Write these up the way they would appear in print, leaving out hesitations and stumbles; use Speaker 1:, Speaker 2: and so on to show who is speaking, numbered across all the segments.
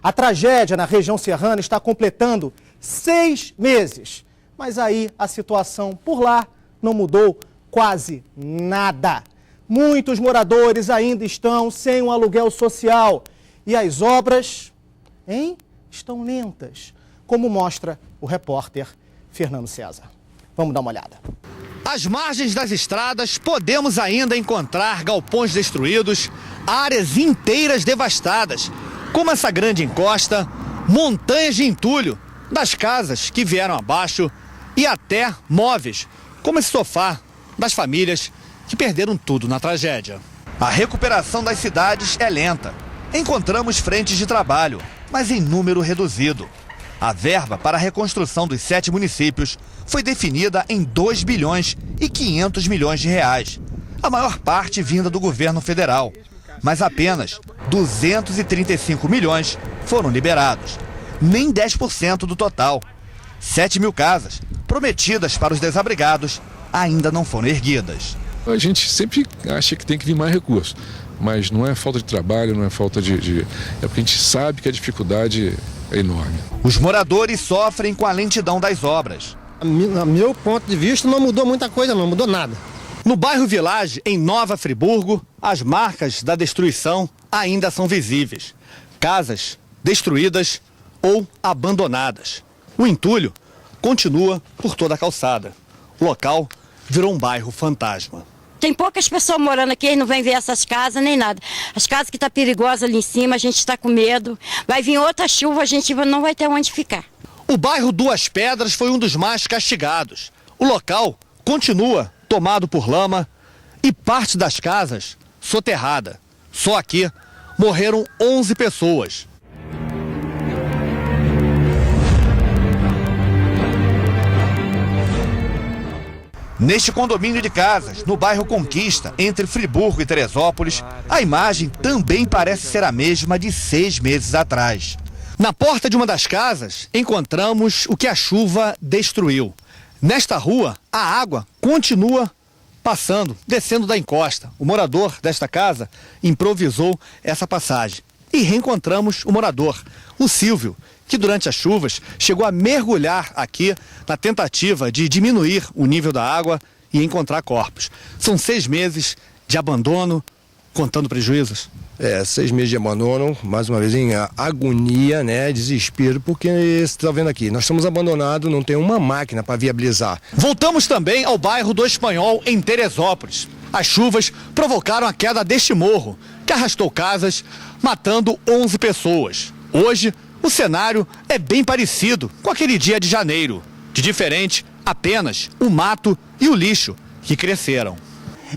Speaker 1: A tragédia na região serrana está completando 6 meses. Mas aí a situação por lá não mudou quase nada. Muitos moradores ainda estão sem um aluguel social. E as obras, estão lentas, como mostra o repórter Fernando César. Vamos dar uma olhada.
Speaker 2: Às margens das estradas, podemos ainda encontrar galpões destruídos, áreas inteiras devastadas, como essa grande encosta, montanhas de entulho das casas que vieram abaixo e até móveis, como esse sofá das famílias que perderam tudo na tragédia. A recuperação das cidades é lenta. Encontramos frentes de trabalho, mas em número reduzido. A verba para a reconstrução dos 7 municípios foi definida em 2 bilhões e 500 milhões de reais. A maior parte vinda do governo federal, mas apenas 235 milhões foram liberados. Nem 10% do total. 7 mil casas, prometidas para os desabrigados, ainda não foram erguidas.
Speaker 3: A gente sempre acha que tem que vir mais recursos, mas não é falta de trabalho, não é falta é porque a gente sabe que a dificuldade é enorme.
Speaker 2: Os moradores sofrem com a lentidão das obras.
Speaker 4: No meu ponto de vista, não mudou muita coisa, não mudou nada.
Speaker 2: No bairro Village, em Nova Friburgo, as marcas da destruição ainda são visíveis. Casas destruídas ou abandonadas. O entulho continua por toda a calçada. O local virou um bairro fantasma.
Speaker 5: Tem poucas pessoas morando aqui, eles não vêm ver essas casas nem nada. As casas que estão perigosas ali em cima, a gente está com medo. Vai vir outra chuva, a gente não vai ter onde ficar.
Speaker 2: O bairro Duas Pedras foi um dos mais castigados. O local continua tomado por lama e parte das casas soterrada. Só aqui morreram 11 pessoas. Neste condomínio de casas, no bairro Conquista, entre Friburgo e Teresópolis, a imagem também parece ser a mesma de 6 meses atrás. Na porta de uma das casas, encontramos o que a chuva destruiu. Nesta rua, a água continua passando, descendo da encosta. O morador desta casa improvisou essa passagem. E reencontramos o morador, o Silvio, que durante as chuvas chegou a mergulhar aqui na tentativa de diminuir o nível da água e encontrar corpos. São 6 meses de abandono, contando prejuízos.
Speaker 4: 6 meses de abandono, mais uma vez em agonia, desespero, porque você está vendo aqui, nós estamos abandonados, não tem uma máquina para viabilizar.
Speaker 2: Voltamos também ao bairro do Espanhol, em Teresópolis. As chuvas provocaram a queda deste morro, que arrastou casas, matando 11 pessoas. Hoje, o cenário é bem parecido com aquele dia de janeiro. De diferente, apenas o mato e o lixo que cresceram.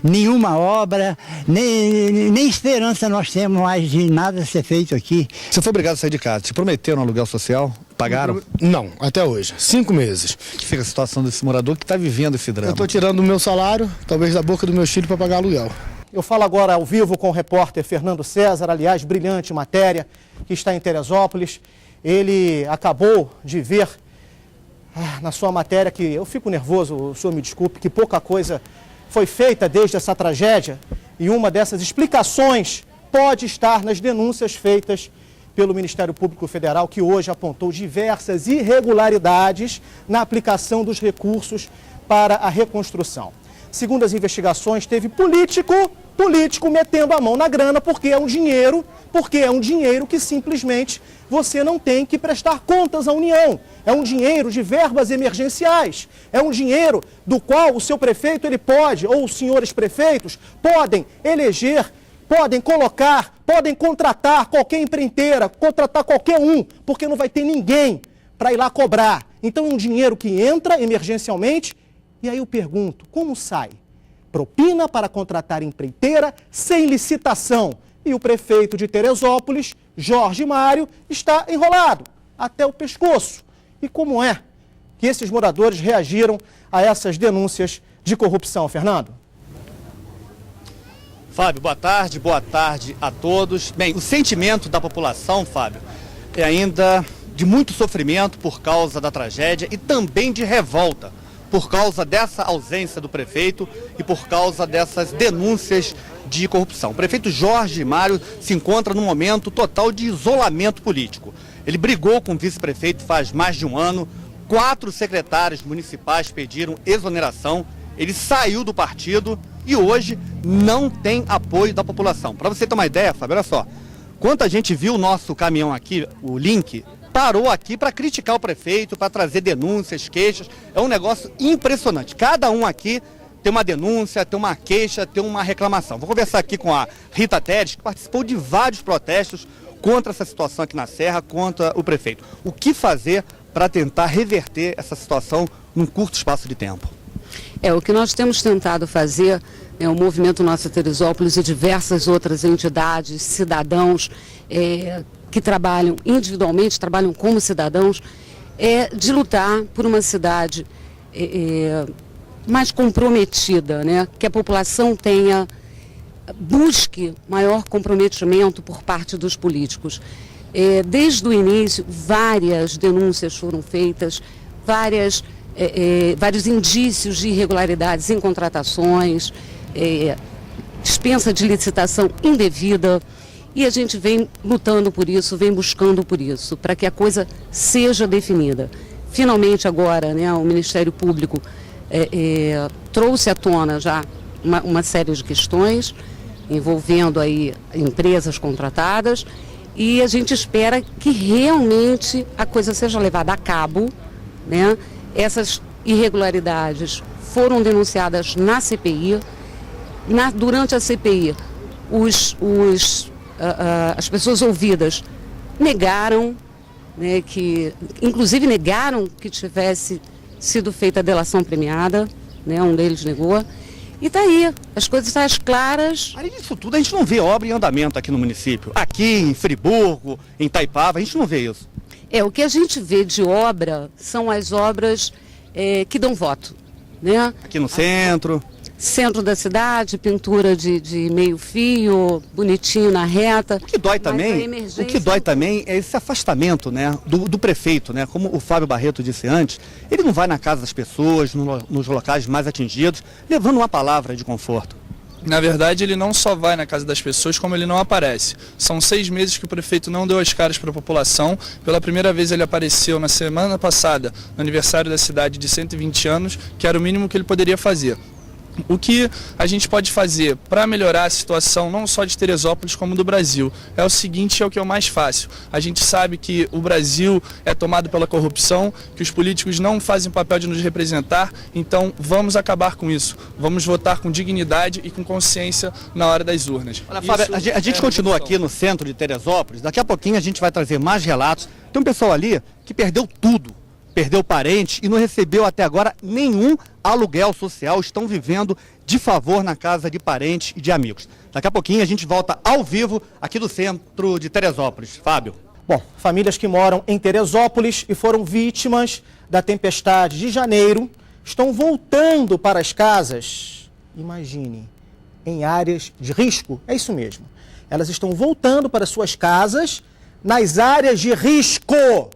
Speaker 6: Nenhuma obra, nem esperança nós temos mais de nada ser feito aqui.
Speaker 2: Você foi obrigado a sair de casa. Te prometeram aluguel social? Pagaram?
Speaker 4: Não, até hoje. 5 meses.
Speaker 2: Que fica a situação desse morador que está vivendo esse drama?
Speaker 4: Eu estou tirando o meu salário, talvez da boca do meu filho, para pagar aluguel.
Speaker 1: Eu falo agora ao vivo com o repórter Fernando César, aliás, brilhante matéria, que está em Teresópolis. Ele acabou de ver na sua matéria que, eu fico nervoso, o senhor me desculpe, que pouca coisa foi feita desde essa tragédia. E uma dessas explicações pode estar nas denúncias feitas pelo Ministério Público Federal, que hoje apontou diversas irregularidades na aplicação dos recursos para a reconstrução. Segundo as investigações, teve político metendo a mão na grana porque é um dinheiro que simplesmente você não tem que prestar contas à União. É um dinheiro de verbas emergenciais. É um dinheiro do qual o seu prefeito ele pode, ou os senhores prefeitos, podem eleger, podem colocar, podem contratar qualquer empreiteira, contratar qualquer um, porque não vai ter ninguém para ir lá cobrar. Então é um dinheiro que entra emergencialmente. E aí eu pergunto, como sai? Propina para contratar empreiteira sem licitação. E o prefeito de Teresópolis, Jorge Mário, está enrolado até o pescoço. E como é que esses moradores reagiram a essas denúncias de corrupção, Fernando?
Speaker 2: Fábio, boa tarde a todos. Bem, o sentimento da população, Fábio, é ainda de muito sofrimento por causa da tragédia e também de revolta por causa dessa ausência do prefeito e por causa dessas denúncias de corrupção. O prefeito Jorge Mário se encontra num momento total de isolamento político. Ele brigou com o vice-prefeito faz mais de um ano, 4 secretários municipais pediram exoneração, ele saiu do partido e hoje não tem apoio da população. Para você ter uma ideia, Fábio, olha só, quanta gente viu o nosso caminhão aqui, o Link, parou aqui para criticar o prefeito, para trazer denúncias, queixas, é um negócio impressionante. Cada um aqui tem uma denúncia, tem uma queixa, tem uma reclamação. Vou conversar aqui com a Rita Teres, que participou de vários protestos contra essa situação aqui na Serra, contra o prefeito. O que fazer para tentar reverter essa situação num curto espaço de tempo?
Speaker 7: O que nós temos tentado fazer, o Movimento Nossa Teresópolis e diversas outras entidades, cidadãos que trabalham individualmente, trabalham como cidadãos, de lutar por uma cidade mais comprometida, né? Que a população busque maior comprometimento por parte dos políticos. Desde o início, várias denúncias foram feitas, vários indícios de irregularidades em contratações, dispensa de licitação indevida, e a gente vem lutando por isso, vem buscando por isso, para que a coisa seja definida. Finalmente agora, né, o Ministério Público trouxe à tona já uma série de questões envolvendo aí empresas contratadas, e a gente espera que realmente a coisa seja levada a cabo, né? Essas irregularidades foram denunciadas na CPI. Durante a CPI, as pessoas ouvidas negaram, né, inclusive negaram que tivesse sido feita a delação premiada, né, um deles negou. E está aí, as coisas estão claras.
Speaker 2: Além disso tudo, a gente não vê obra em andamento aqui no município. Aqui em Friburgo, em Itaipava, a gente não vê isso.
Speaker 7: O que a gente vê de obra são as obras que dão voto, né?
Speaker 2: Aqui no centro.
Speaker 7: Centro da cidade, pintura de meio fio, bonitinho na reta.
Speaker 2: O que dói também é esse afastamento, né, do prefeito, né? Como o Fábio Barreto disse antes, ele não vai na casa das pessoas, nos locais mais atingidos, levando uma palavra de conforto.
Speaker 8: Na verdade, ele não só vai na casa das pessoas, como ele não aparece. São 6 meses que o prefeito não deu as caras para a população. Pela primeira vez ele apareceu na semana passada, no aniversário da cidade de 120 anos, que era o mínimo que ele poderia fazer. O que a gente pode fazer para melhorar a situação não só de Teresópolis como do Brasil é o seguinte, é o que é o mais fácil. A gente sabe que o Brasil é tomado pela corrupção, que os políticos não fazem o papel de nos representar, então vamos acabar com isso. Vamos votar com dignidade e com consciência na hora das urnas.
Speaker 2: Olha, Fábio, a gente continua aqui no centro de Teresópolis, daqui a pouquinho a gente vai trazer mais relatos. Tem um pessoal ali que perdeu tudo. Perdeu parente e não recebeu até agora nenhum aluguel social, estão vivendo de favor na casa de parentes e de amigos. Daqui a pouquinho a gente volta ao vivo aqui do centro de Teresópolis. Fábio.
Speaker 1: Bom, famílias que moram em Teresópolis e foram vítimas da tempestade de janeiro estão voltando para as casas, imagine, em áreas de risco. É isso mesmo. Elas estão voltando para suas casas nas áreas de risco,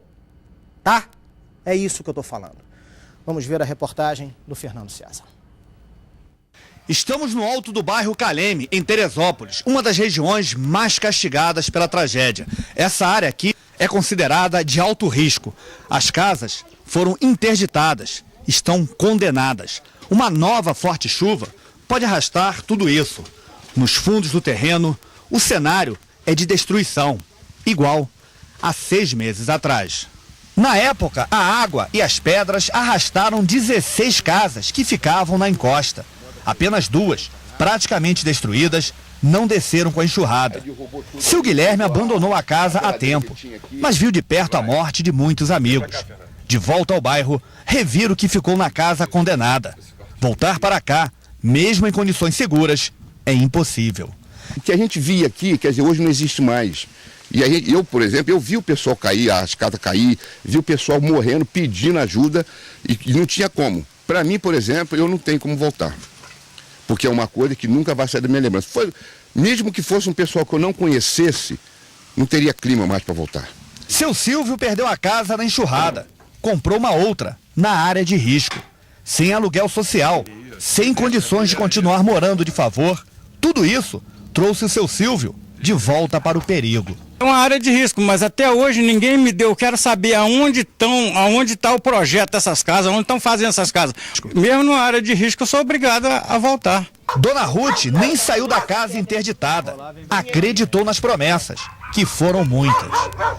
Speaker 1: tá? É isso que eu estou falando. Vamos ver a reportagem do Fernando César.
Speaker 2: Estamos no alto do bairro Caleme, em Teresópolis, uma das regiões mais castigadas pela tragédia. Essa área aqui é considerada de alto risco. As casas foram interditadas, estão condenadas. Uma nova forte chuva pode arrastar tudo isso. Nos fundos do terreno, o cenário é de destruição, igual a 6 meses atrás. Na época, a água e as pedras arrastaram 16 casas que ficavam na encosta. Apenas 2, praticamente destruídas, não desceram com a enxurrada. Seu Guilherme abandonou a casa há tempo, mas viu de perto a morte de muitos amigos. De volta ao bairro, revira o que ficou na casa condenada. Voltar para cá, mesmo em condições seguras, é impossível.
Speaker 9: O que a gente via aqui, quer dizer, hoje não existe mais. E eu, por exemplo, eu vi o pessoal cair, as casas cair, vi o pessoal morrendo, pedindo ajuda e não tinha como. Para mim, por exemplo, eu não tenho como voltar. Porque é uma coisa que nunca vai sair da minha lembrança. Mesmo que fosse um pessoal que eu não conhecesse, não teria clima mais para voltar.
Speaker 2: Seu Silvio perdeu a casa na enxurrada. Comprou uma outra, na área de risco. sem aluguel social, sem condições de continuar morando de favor. Tudo isso trouxe o seu Silvio de volta para o perigo.
Speaker 10: É uma área de risco, mas até hoje ninguém me deu. Eu quero saber aonde está o projeto dessas casas, onde estão fazendo essas casas. Mesmo numa área de risco, eu sou obrigada a voltar.
Speaker 2: Dona Ruth nem saiu da casa interditada. Acreditou nas promessas, que foram muitas.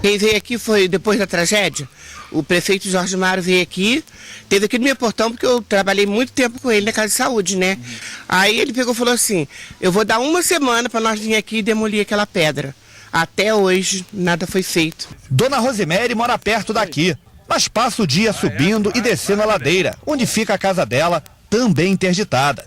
Speaker 11: Quem veio aqui foi depois da tragédia. O prefeito Jorge Mário veio aqui, teve aqui no meu portão, porque eu trabalhei muito tempo com ele na Casa de Saúde, né? Aí ele pegou e falou assim, eu vou dar uma semana para nós vir aqui e demolir aquela pedra. Até hoje, nada foi feito.
Speaker 2: Dona Rosemary mora perto daqui, mas passa o dia subindo e descendo a ladeira, onde fica a casa dela, também interditada.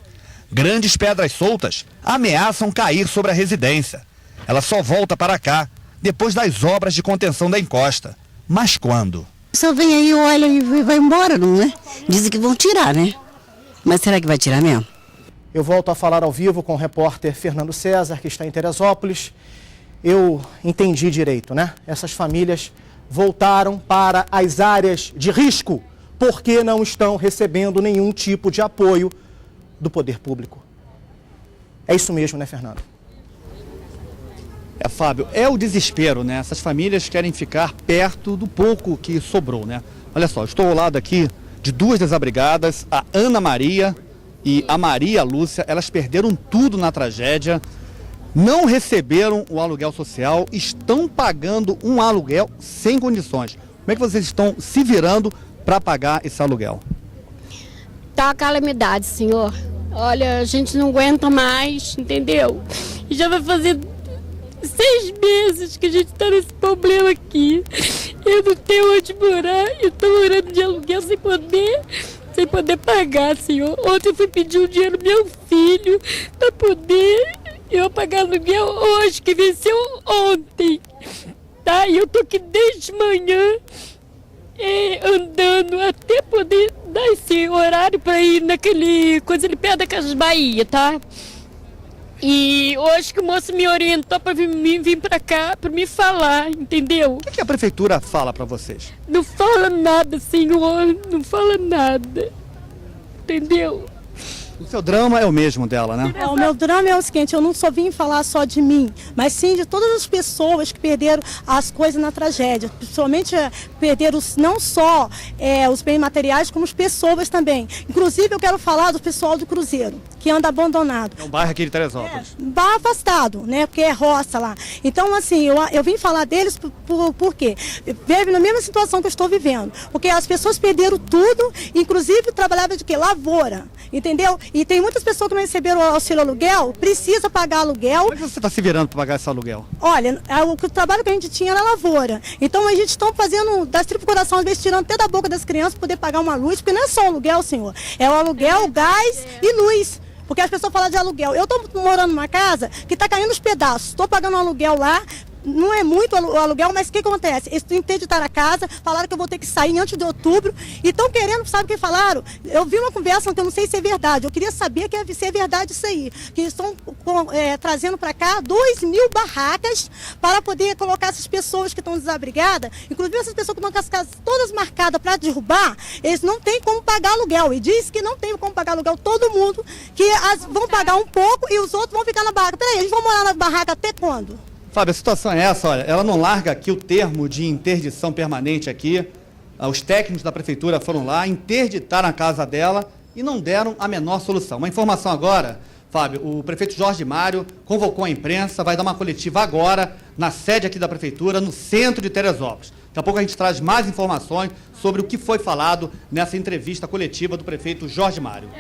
Speaker 2: Grandes pedras soltas ameaçam cair sobre a residência. Ela só volta para cá depois das obras de contenção da encosta. Mas quando?
Speaker 12: Só vem aí, olha e vai embora, não é? Dizem que vão tirar, né? Mas será que vai tirar mesmo?
Speaker 1: Eu volto a falar ao vivo com o repórter Fernando César, que está em Teresópolis. Eu entendi direito, né? Essas famílias voltaram para as áreas de risco porque não estão recebendo nenhum tipo de apoio do poder público. É isso mesmo, né, Fernando?
Speaker 2: Fábio, é o desespero, né? Essas famílias querem ficar perto do pouco que sobrou, né? Olha só, estou ao lado aqui de duas desabrigadas, a Ana Maria e a Maria Lúcia. Elas perderam tudo na tragédia, não receberam o aluguel social, estão pagando um aluguel sem condições. Como é que vocês estão se virando para pagar esse aluguel?
Speaker 13: Tá a calamidade, senhor. Olha, a gente não aguenta mais, entendeu? E já vai fazer 6 meses que a gente tá nesse problema aqui. Eu não tenho onde morar, eu tô morando de aluguel sem poder pagar, senhor. Ontem eu fui pedir um dinheiro ao meu filho para poder eu pagar aluguel hoje, que venceu ontem. Tá? E eu tô aqui desde manhã andando até poder dar esse horário para ir naquele coisa ali perto da Casas Bahia, tá? E hoje que o moço me orientou para vir para cá, para me falar, entendeu?
Speaker 2: O que a prefeitura fala para vocês?
Speaker 13: Não fala nada, senhor, não fala nada, entendeu?
Speaker 2: O seu drama é o mesmo dela, né?
Speaker 14: O meu drama é o seguinte, eu não só vim falar só de mim, mas sim de todas as pessoas que perderam as coisas na tragédia. Principalmente perderam não só os bens materiais, como as pessoas também. Inclusive eu quero falar do pessoal do Cruzeiro, que anda abandonado.
Speaker 2: É um bairro aqui de Teresópolis.
Speaker 14: Bairro afastado, né? Porque é roça lá. Então, assim, eu vim falar deles por quê? Vive na mesma situação que eu estou vivendo. Porque as pessoas perderam tudo, inclusive trabalhava de quê? Lavoura, entendeu? E tem muitas pessoas que não receberam o auxílio aluguel, precisa pagar aluguel.
Speaker 2: Como é que você está se virando para pagar esse aluguel?
Speaker 14: Olha, o trabalho que a gente tinha era lavoura. Então a gente está fazendo das tripas coração, às vezes tirando até da boca das crianças para poder pagar uma luz, porque não é só aluguel, senhor. É o aluguel, gás e luz. Porque as pessoas falam de aluguel. Eu estou morando numa casa que está caindo os pedaços. Estou pagando um aluguel lá. Não é muito o aluguel, mas o que acontece? Eles interditaram a casa, falaram que eu vou ter que sair antes de outubro e estão querendo, sabe o que falaram? Eu vi uma conversa que eu não sei se é verdade, eu queria saber se é verdade isso aí, que eles estão trazendo para cá 2.000 barracas para poder colocar essas pessoas que estão desabrigadas, inclusive essas pessoas que estão com as casas todas marcadas para derrubar, eles não têm como pagar aluguel, e diz que não tem como pagar aluguel todo mundo, que vão pagar um pouco e os outros vão ficar na barraca. Peraí, eles vão morar na barraca até quando?
Speaker 2: Fábio, a situação é essa, olha, ela não larga aqui o termo de interdição permanente aqui. Os técnicos da prefeitura foram lá, interditaram a casa dela e não deram a menor solução. Uma informação agora, Fábio, o prefeito Jorge Mário convocou a imprensa, vai dar uma coletiva agora na sede aqui da prefeitura, no centro de Teresópolis. Daqui a pouco a gente traz mais informações sobre o que foi falado nessa entrevista coletiva do prefeito Jorge Mário.